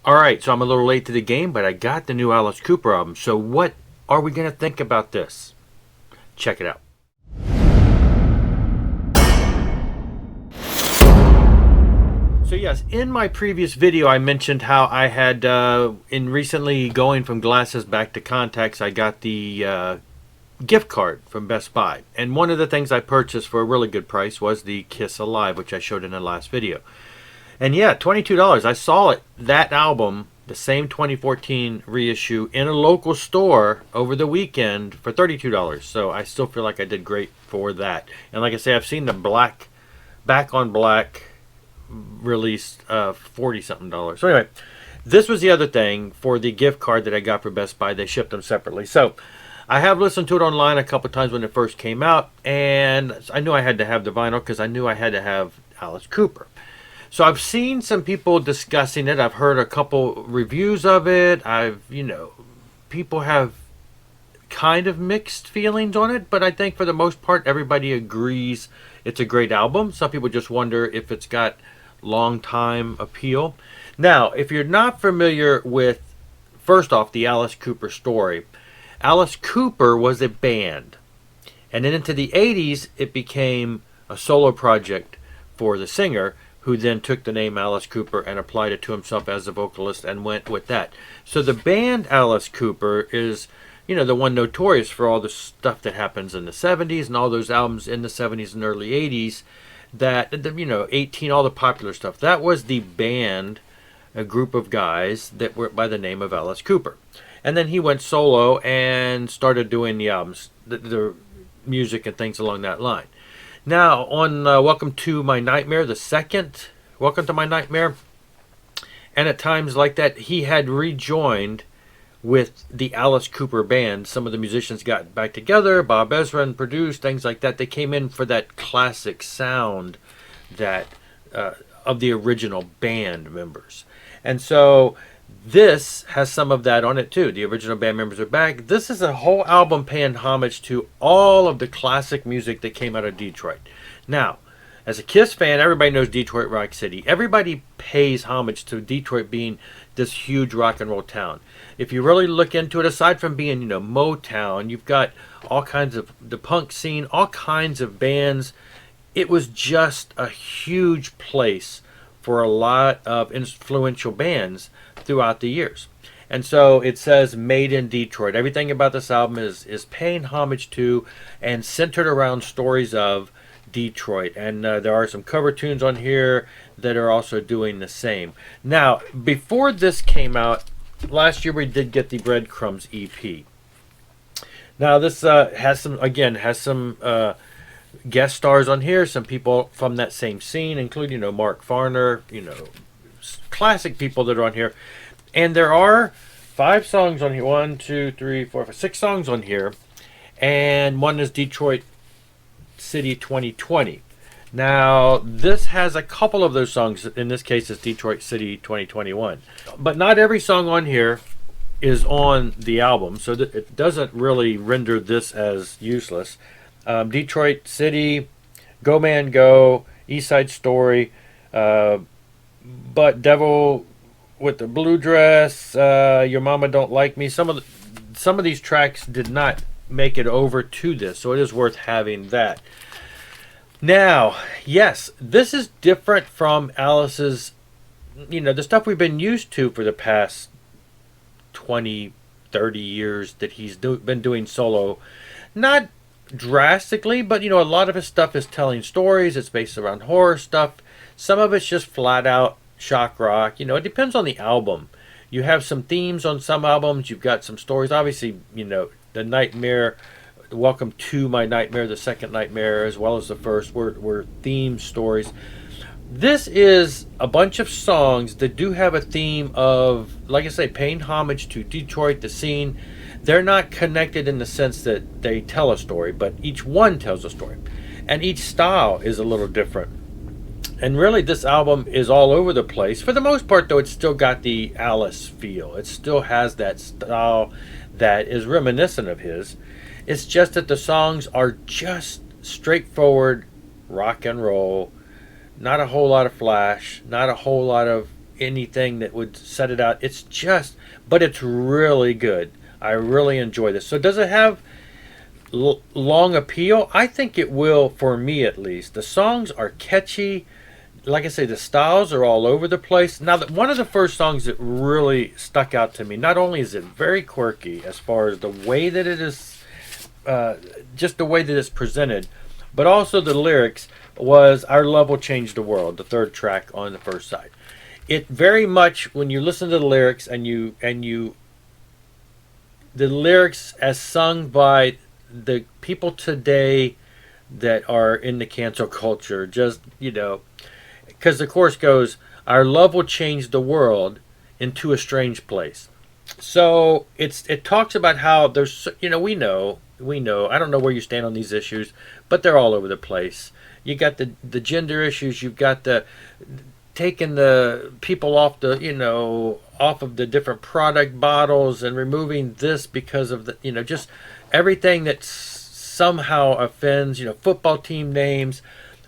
All right, so I'm a little late to the game, but I got the new Alice Cooper album. So what are we going to think about this? Check it out. So yes, in my previous video, I mentioned how I had, in recently going from glasses back to contacts, I got the gift card from Best Buy. And one of the things I purchased for a really good price was the Kiss Alive, which I showed in the last video. And yeah, $22. I saw it, that album, the same 2014 reissue, in a local store over the weekend for $32. So I still feel like I did great for that. And like I say, I've seen the back on black release, 40 something dollars. So anyway, this was the other thing for the gift card that I got for Best Buy. They shipped them separately. So I have listened to it online a couple times when it first came out, and I knew I had to have the vinyl because I knew I had to have Alice Cooper. So I've seen some people discussing it. I've heard a couple reviews of it. People have kind of mixed feelings on it, but I think for the most part, everybody agrees it's a great album. Some people just wonder if it's got long time appeal. Now, if you're not familiar with, first off, the Alice Cooper story, Alice Cooper was a band. And then into the 80s, it became a solo project for the singer, who then took the name Alice Cooper and applied it to himself as a vocalist and went with that. So the band Alice Cooper is, the one notorious for all the stuff that happens in the 70s and all those albums in the 70s and early 80s that, 18, all the popular stuff. That was the band, a group of guys that were by the name of Alice Cooper. And then he went solo and started doing the albums, the music and things along that line. Now, on Welcome to My Nightmare, the second Welcome to My Nightmare, and at times like that, he had rejoined with the Alice Cooper band. Some of the musicians got back together. Bob Ezrin produced, things like that. They came in for that classic sound that of the original band members. And so this has some of that on it too. The original band members are back. This is a whole album paying homage to all of the classic music that came out of Detroit. Now, as a Kiss fan, everybody knows Detroit Rock City. Everybody pays homage to Detroit being this huge rock and roll town. If you really look into it, aside from being, Motown, you've got all kinds of the punk scene, all kinds of bands. It was just a huge place for a lot of influential bands throughout the years. And so it says Made in Detroit. Everything about this album is paying homage to and centered around stories of Detroit. And there are some cover tunes on here that are also doing the same. Now, before this came out, last year we did get the Breadcrumbs EP. Now this has some guest stars on here, some people from that same scene, including Mark Farner, classic people that are on here. And there are 5 songs on here. 1, 2, 3, 4, 5, 6 songs on here. And one is Detroit City 2020. Now, this has a couple of those songs. In this case, it's Detroit City 2021. But not every song on here is on the album, so it doesn't really render this as useless. Detroit City, Go Man Go, East Side Story, But Devil with the Blue Dress, Your Mama Don't Like Me. Some of these tracks did not make it over to this, so it is worth having that. Now, yes, this is different from Alice's, the stuff we've been used to for the past 20, 30 years that he's been doing solo. Not drastically, but a lot of his stuff is telling stories. It's based around horror stuff. Some of it's just flat out shock rock. It depends on the album. You have some themes on some albums. You've got some stories. Obviously, the Nightmare, Welcome to My Nightmare, the second Nightmare, as well as the first, were theme stories. This is a bunch of songs that do have a theme of, like I say, paying homage to Detroit, the scene. They're not connected in the sense that they tell a story, but each one tells a story. And each style is a little different. And really, this album is all over the place. For the most part, though, it's still got the Alice feel. It still has that style that is reminiscent of his. It's just that the songs are just straightforward rock and roll. Not a whole lot of flash. Not a whole lot of anything that would set it out. It's just, but it's really good. I really enjoy this. So does it have long appeal? I think it will, for me at least. The songs are catchy. Like I say, the styles are all over the place. Now, one of the first songs that really stuck out to me, not only is it very quirky as far as the way that it is, just the way that it's presented, but also the lyrics, was Our Love Will Change the World, the third track on the first side. It very much, when you listen to the lyrics the lyrics as sung by the people today that are in the cancel culture, just, because the chorus goes, our love will change the world into a strange place. So it talks about how there's, we know, I don't know where you stand on these issues, but they're all over the place. You got the gender issues, you've got the taking the people off off of the different product bottles and removing this because of the, just everything that somehow offends, football team names.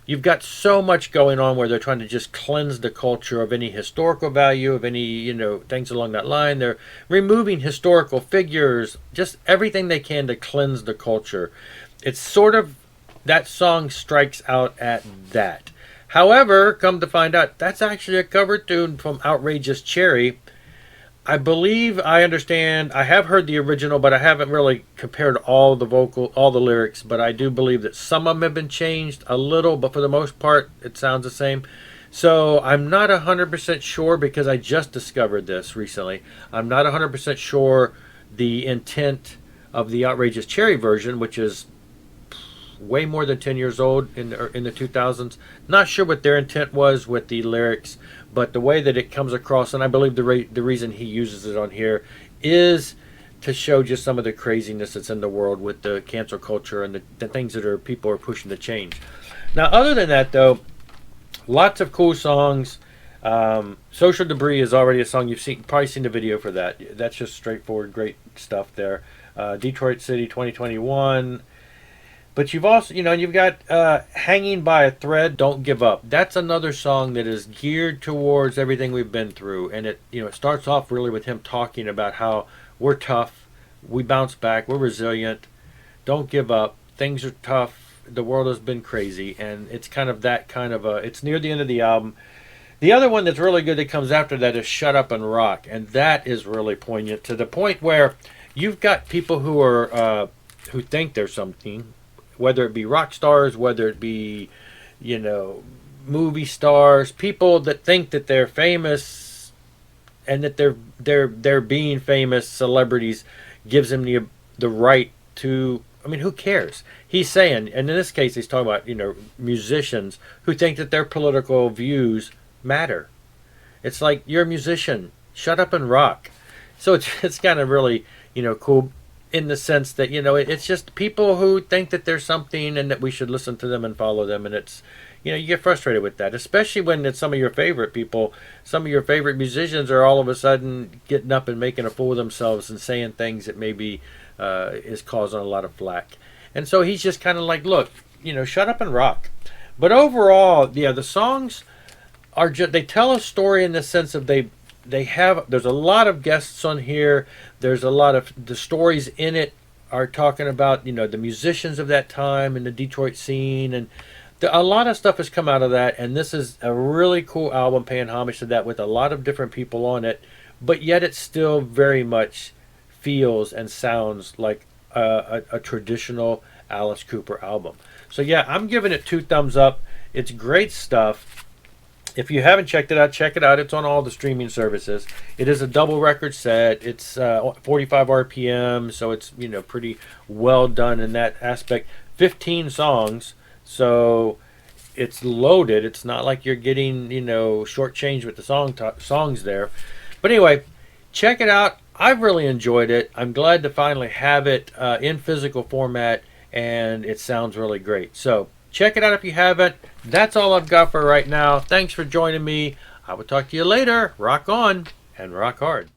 You've got so much going on where they're trying to just cleanse the culture of any historical value, of any, things along that line. They're removing historical figures, just everything they can to cleanse the culture. It's sort of, that song strikes out at that. However, come to find out, that's actually a cover tune from Outrageous Cherry. I believe, I understand, I have heard the original, but I haven't really compared all the lyrics, but I do believe that some of them have been changed a little, but for the most part, it sounds the same. So I'm not 100% sure, because I just discovered this recently. I'm not 100% sure the intent of the Outrageous Cherry version, which is way more than 10 years old in the 2000s. Not sure what their intent was with the lyrics, but the way that it comes across, and I believe the reason he uses it on here is to show just some of the craziness that's in the world with the cancel culture and the things that people are pushing to change. Now, other than that, though, lots of cool songs. Social Debris is already a song you've probably seen the video for that. That's just straightforward, great stuff there. Detroit City 2021. But you've also, you've got Hanging by a Thread, Don't Give Up. That's another song that is geared towards everything we've been through. And it starts off really with him talking about how we're tough, we bounce back, we're resilient, don't give up, things are tough, the world has been crazy. And it's kind of that kind of it's near the end of the album. The other one that's really good that comes after that is Shut Up and Rock. And that is really poignant, to the point where you've got people who are, who think they're something, whether it be rock stars, whether it be, movie stars, people that think that they're famous and that they're being famous celebrities gives them the right to, who cares? He's saying, and in this case he's talking about, musicians who think that their political views matter. It's like, you're a musician, shut up and rock. So it's kind of really, cool, in the sense that, it's just people who think that there's something and that we should listen to them and follow them. And it's, you get frustrated with that, especially when it's some of your favorite people, some of your favorite musicians are all of a sudden getting up and making a fool of themselves and saying things that maybe is causing a lot of flack. And so he's just kind of like, look, shut up and rock. But overall, the songs are just, they tell a story in the sense of there's a lot of guests on here. There's a lot of the stories in it are talking about, the musicians of that time and the Detroit scene. And a lot of stuff has come out of that. And this is a really cool album paying homage to that with a lot of different people on it. But yet it still very much feels and sounds like a traditional Alice Cooper album. So yeah, I'm giving it 2 thumbs up. It's great stuff. If you haven't checked it out, check it out. It's on all the streaming services. It is a double record set. It's 45 RPM, so it's pretty well done in that aspect. 15 songs, so it's loaded. It's not like you're getting shortchanged with the songs there. But anyway, check it out. I've really enjoyed it. I'm glad to finally have it in physical format, and it sounds really great. So check it out if you haven't. That's all I've got for right now. Thanks for joining me. I will talk to you later. Rock on and rock hard.